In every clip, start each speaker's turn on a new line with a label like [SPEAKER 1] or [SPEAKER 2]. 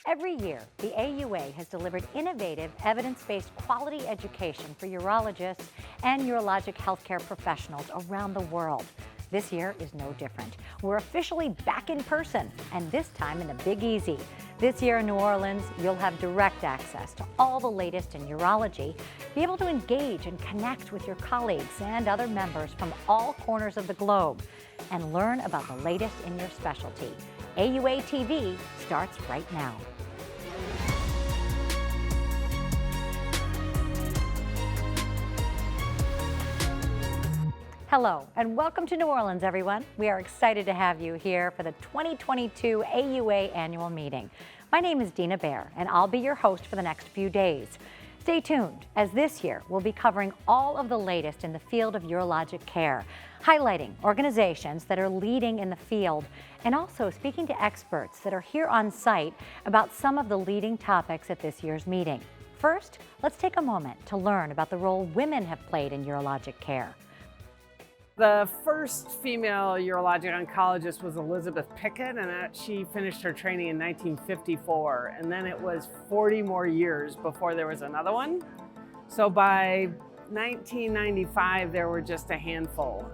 [SPEAKER 1] Every year, the AUA has delivered innovative, evidence-based quality education for urologists and urologic healthcare professionals around the world. This year is no different. We're officially back in person, and this time in the Big Easy. This year in New Orleans, you'll have direct access to all the latest in urology, be able to engage and connect with your colleagues and other members from all corners of the globe, and learn about the latest in your specialty. Aua TV starts right now. Hello, and welcome to New Orleans, everyone. We are excited to have you here for the 2022 AUA annual meeting. My name is Dina Baer, and I'll be your host for the next few days. Stay tuned, as this year we'll be covering all of the latest in the field of urologic care, highlighting organizations that are leading in the field, and also speaking to experts that are here on site about some of the leading topics at this year's meeting. First, let's take a moment to learn about the role women have played in urologic care.
[SPEAKER 2] The first female urologic oncologist was Elizabeth Pickett, and she finished her training in 1954. And then it was 40 more years before there was another one. So by 1995, there were just a handful,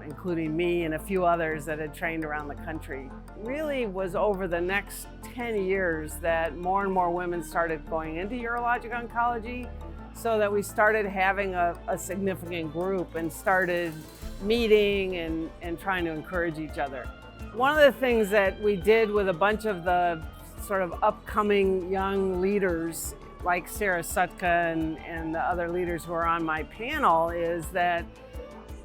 [SPEAKER 2] including me and a few others that had trained around the country. It really was over the next 10 years that more and more women started going into urologic oncology, so that we started having a significant group and started meeting and trying to encourage each other. One of the things that we did with a bunch of the sort of upcoming young leaders like Sarah Sutka and the other leaders who are on my panel is that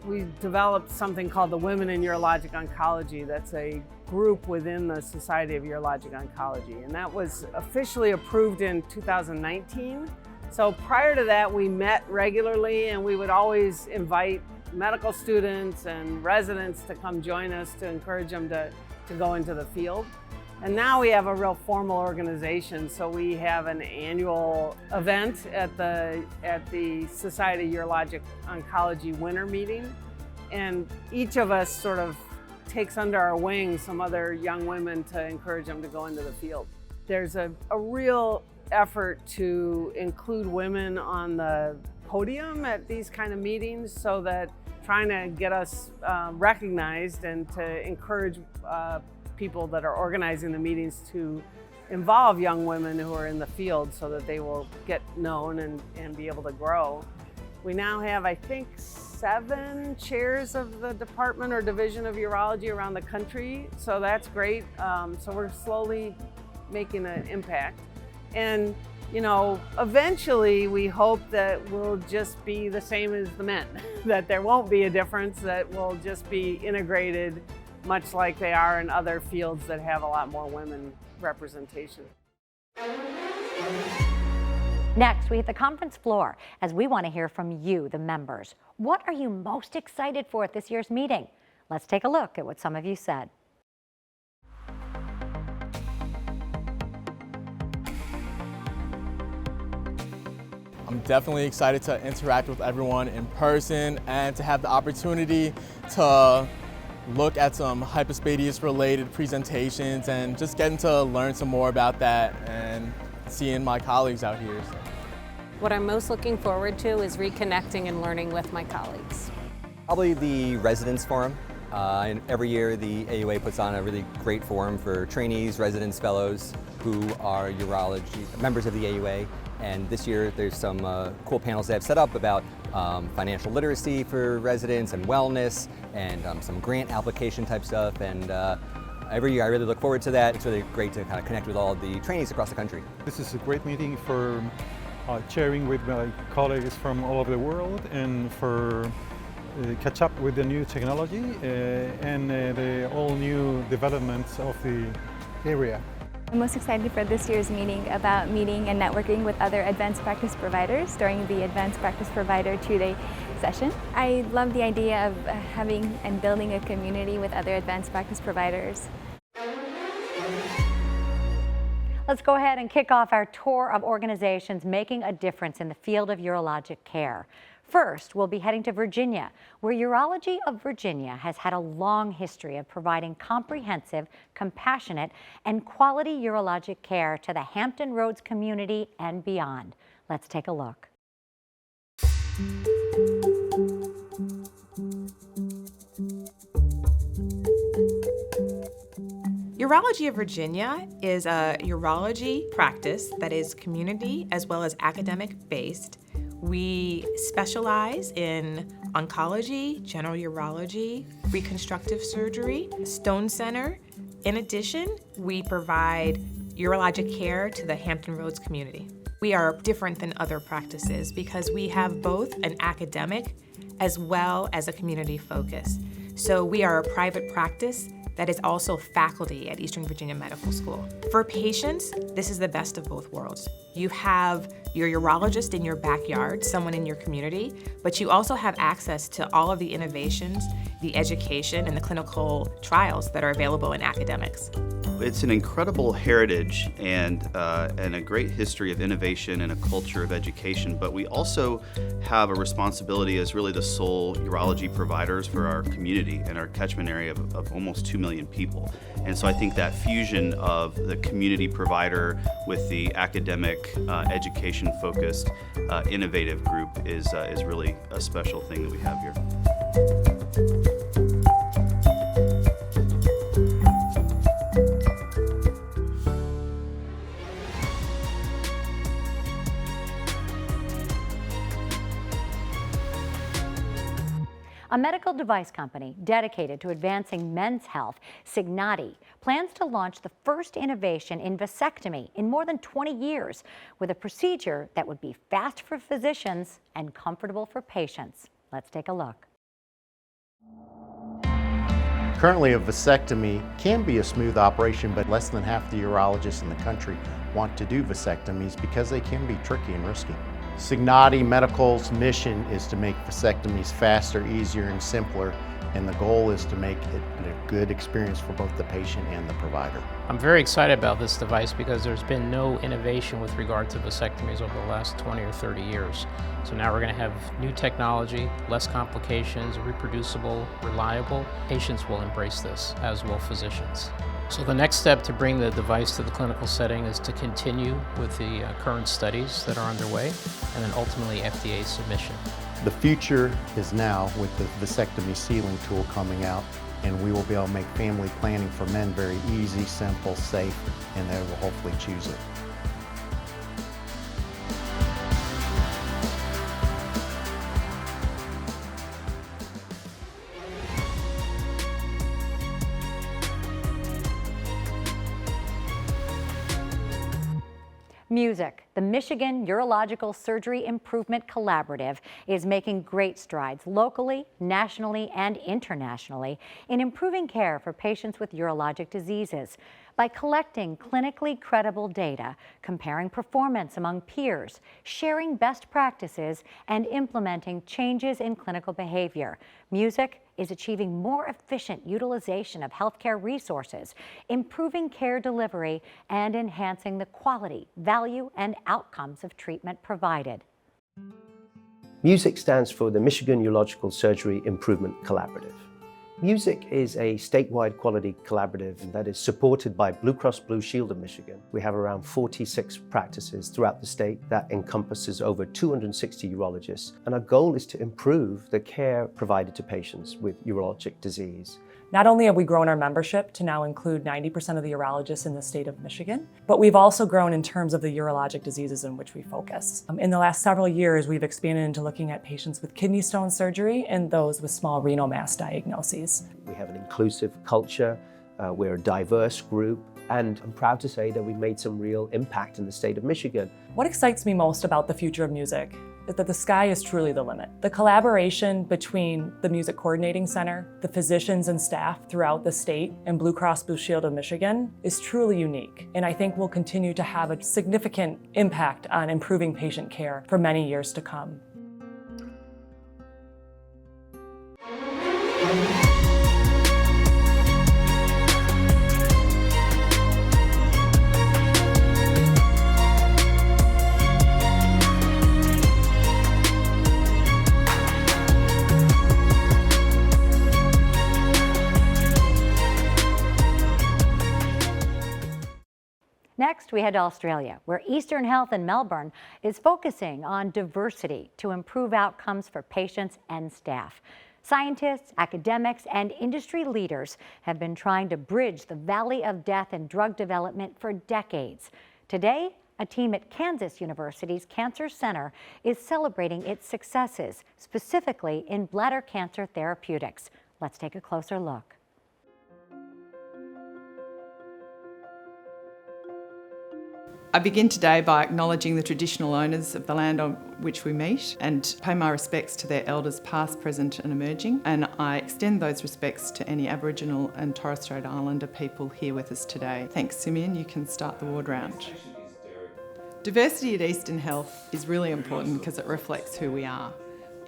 [SPEAKER 2] we developed something called the Women in Urologic Oncology. That's a group within the Society of Urologic Oncology, and that was officially approved in 2019. So prior to that, we met regularly, and we would always invite medical students and residents to come join us to encourage them to go into the field. And now we have a real formal organization. So we have an annual event at the Society of Urologic Oncology winter meeting. And each of us sort of takes under our wing some other young women to encourage them to go into the field. There's a real effort to include women on the podium at these kind of meetings, so that trying to get us recognized and to encourage people that are organizing the meetings to involve young women who are in the field so that they will get known and be able to grow. We now have, I think, 7 chairs of the department or division of urology around the country, so that's great. So we're slowly making an impact. And you know, eventually we hope that we'll just be the same as the men, that there won't be a difference, that we'll just be integrated much like they are in other fields that have a lot more women representation.
[SPEAKER 1] Next, we hit the conference floor as we want to hear from you, the members. What are you most excited for at this year's meeting? Let's take a look at what some of you said.
[SPEAKER 3] I'm definitely excited to interact with everyone in person and to have the opportunity to look at some Hypospadias related presentations and just getting to learn some more about that and seeing my colleagues out here.
[SPEAKER 4] What I'm most looking forward to is reconnecting and learning with my colleagues.
[SPEAKER 5] Probably the Residence Forum. And every year the AUA puts on a really great forum for trainees, residents, fellows who are urology members of the AUA. And this year there's some cool panels they have set up about financial literacy for residents and wellness and some grant application type stuff. And every year I really look forward to that. It's really great to kind of connect with all of the trainees across the country.
[SPEAKER 6] This is a great meeting for sharing with my colleagues from all over the world and for catch up with the new technology and the all new developments of the area.
[SPEAKER 7] I'm most excited for this year's meeting about meeting and networking with other advanced practice providers during the Advanced Practice Provider 2-day session. I love the idea of having and building a community with other advanced practice providers.
[SPEAKER 1] Let's go ahead and kick off our tour of organizations making a difference in the field of urologic care. First, we'll be heading to Virginia, where Urology of Virginia has had a long history of providing comprehensive, compassionate, and quality urologic care to the Hampton Roads community and beyond. Let's take a look.
[SPEAKER 8] Urology of Virginia is a urology practice that is community as well as academic based. We specialize in oncology, general urology, reconstructive surgery, stone center. In addition, we provide urologic care to the Hampton Roads community. We are different than other practices because we have both an academic as well as a community focus. So we are a private practice that is also faculty at Eastern Virginia Medical School. For patients, this is the best of both worlds. You have your urologist in your backyard, someone in your community, but you also have access to all of the innovations, the education, and the clinical trials that are available in academics.
[SPEAKER 9] It's an incredible heritage and a great history of innovation and a culture of education, but we also have a responsibility as really the sole urology providers for our community and our catchment area of almost 2 million people. And so I think that fusion of the community provider with the academic, education-focused, innovative group is really a special thing that we have here.
[SPEAKER 1] A medical device company dedicated to advancing men's health, Signati, plans to launch the first innovation in vasectomy in more than 20 years, with a procedure that would be fast for physicians and comfortable for patients. Let's take a look.
[SPEAKER 10] Currently, a vasectomy can be a smooth operation, but less than half the urologists in the country want to do vasectomies because they can be tricky and risky. Signati Medical's mission is to make vasectomies faster, easier, and simpler, and the goal is to make it a good experience for both the patient and the provider.
[SPEAKER 11] I'm very excited about this device because there's been no innovation with regard to vasectomies over the last 20 or 30 years. So now we're going to have new technology, less complications, reproducible, reliable. Patients will embrace this, as will physicians. So the next step to bring the device to the clinical setting is to continue with the current studies that are underway, and then ultimately FDA submission.
[SPEAKER 10] The future is now with the vasectomy sealing tool coming out, and we will be able to make family planning for men very easy, simple, safe, and they will hopefully choose it.
[SPEAKER 1] Music. The Michigan Urological Surgery Improvement Collaborative is making great strides locally, nationally, and internationally in improving care for patients with urologic diseases by collecting clinically credible data, comparing performance among peers, sharing best practices, and implementing changes in clinical behavior. Music is achieving more efficient utilization of healthcare resources, improving care delivery, and enhancing the quality, value, and outcomes of treatment provided.
[SPEAKER 12] MUSIC stands for the Michigan Urological Surgery Improvement Collaborative. MUSIC is a statewide quality collaborative that is supported by Blue Cross Blue Shield of Michigan. We have around 46 practices throughout the state that encompasses over 260 urologists, and our goal is to improve the care provided to patients with urologic disease.
[SPEAKER 13] Not only have we grown our membership to now include 90% of the urologists in the state of Michigan, but we've also grown in terms of the urologic diseases in which we focus. In the last several years, we've expanded into looking at patients with kidney stone surgery and those with small renal mass diagnoses.
[SPEAKER 12] We have an inclusive culture, we're a diverse group, and I'm proud to say that we've made some real impact in the state of Michigan.
[SPEAKER 13] What excites me most about the future of music is that the sky is truly the limit. The collaboration between the Music Coordinating Center, the physicians and staff throughout the state, and Blue Cross Blue Shield of Michigan is truly unique, and I think will continue to have a significant impact on improving patient care for many years to come.
[SPEAKER 1] Next, we head to Australia, where Eastern Health in Melbourne is focusing on diversity to improve outcomes for patients and staff. Scientists, academics, and industry leaders have been trying to bridge the valley of death in drug development for decades. Today, a team at Kansas University's Cancer Center is celebrating its successes, specifically in bladder cancer therapeutics. Let's take a closer look.
[SPEAKER 14] I begin today by acknowledging the traditional owners of the land on which we meet and pay my respects to their elders past, present and emerging, and I extend those respects to any Aboriginal and Torres Strait Islander people here with us today. Thanks, Simeon. You can start the ward round. Diversity at Eastern Health is really important because it reflects who we are.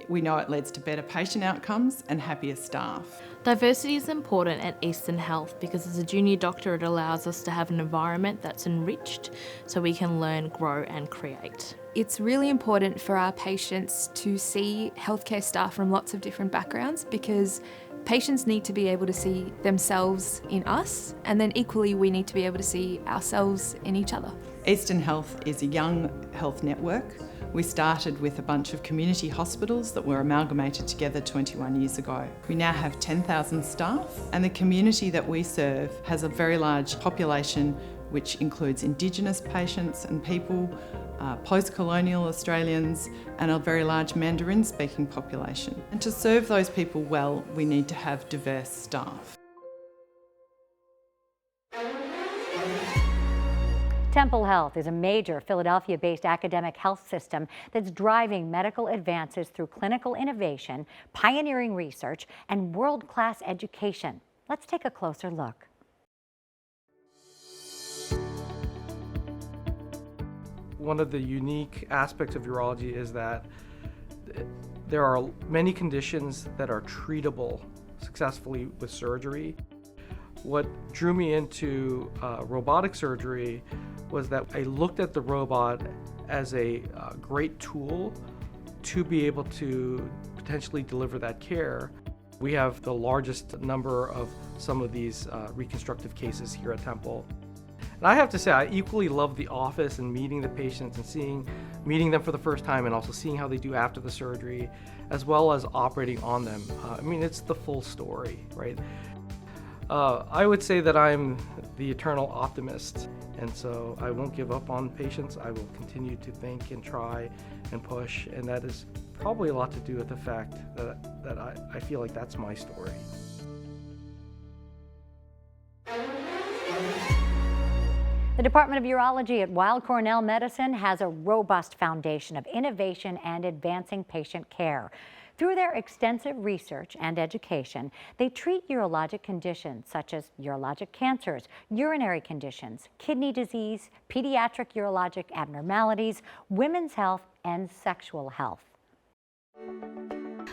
[SPEAKER 14] We know it leads to better patient outcomes and happier staff.
[SPEAKER 15] Diversity is important at Eastern Health because as a junior doctor it allows us to have an environment that's enriched so we can learn, grow and create.
[SPEAKER 16] It's really important for our patients to see healthcare staff from lots of different backgrounds because patients need to be able to see themselves in us, and then equally we need to be able to see ourselves in each other.
[SPEAKER 14] Eastern Health is a young health network. We started with a bunch of community hospitals that were amalgamated together 21 years ago. We now have 10,000 staff, and the community that we serve has a very large population which includes Indigenous patients and people, post-colonial Australians, and a very large Mandarin-speaking population. And to serve those people well, we need to have diverse staff.
[SPEAKER 1] Temple Health is a major Philadelphia-based academic health system that's driving medical advances through clinical innovation, pioneering research, and world-class education. Let's take a closer look.
[SPEAKER 17] One of the unique aspects of urology is that there are many conditions that are treatable successfully with surgery. What drew me into robotic surgery was that I looked at the robot as a great tool to be able to potentially deliver that care. We have the largest number of some of these reconstructive cases here at Temple. And I have to say, I equally love the office and meeting the patients and meeting them for the first time and also seeing how they do after the surgery, as well as operating on them. I mean, it's the full story, right? I would say that I'm the eternal optimist, and so I won't give up on patients. I will continue to think and try and push, and that is probably a lot to do with the fact that I feel like that's my story.
[SPEAKER 1] The Department of Urology at Weill Cornell Medicine has a robust foundation of innovation and advancing patient care. Through their extensive research and education, they treat urologic conditions such as urologic cancers, urinary conditions, kidney disease, pediatric urologic abnormalities, women's health, and sexual health.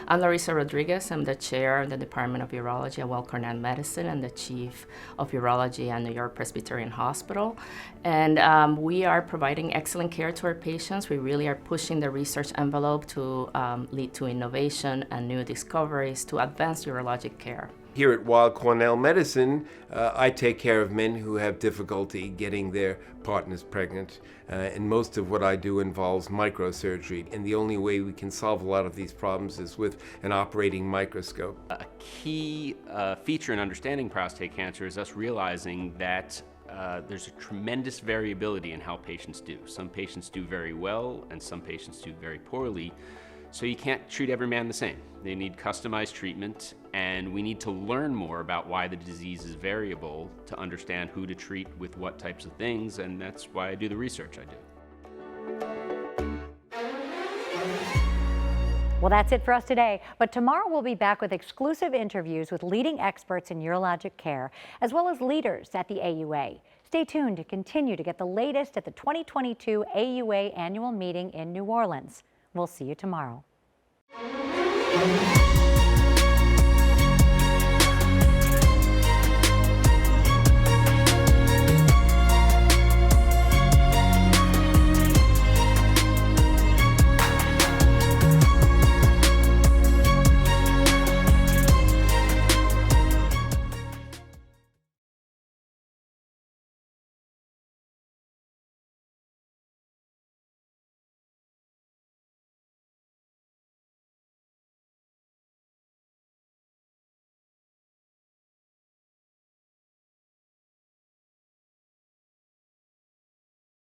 [SPEAKER 18] I'm Larissa Rodriguez. I'm the chair of the Department of Urology at Weill Cornell Medicine and the chief of urology at New York Presbyterian Hospital. And we are providing excellent care to our patients. We really are pushing the research envelope to lead to innovation and new discoveries to advance urologic care.
[SPEAKER 19] Here at Weill Cornell Medicine, I take care of men who have difficulty getting their partners pregnant. And most of what I do involves microsurgery. And the only way we can solve a lot of these problems is with an operating microscope.
[SPEAKER 20] A key feature in understanding prostate cancer is us realizing that there's a tremendous variability in how patients do. Some patients do very well and some patients do very poorly. So you can't treat every man the same. They need customized treatment, and we need to learn more about why the disease is variable to understand who to treat with what types of things, and that's why I do the research I do.
[SPEAKER 1] Well, that's it for us today, but tomorrow we'll be back with exclusive interviews with leading experts in urologic care, as well as leaders at the AUA. Stay tuned to continue to get the latest at the 2022 AUA annual meeting in New Orleans. We'll see you tomorrow.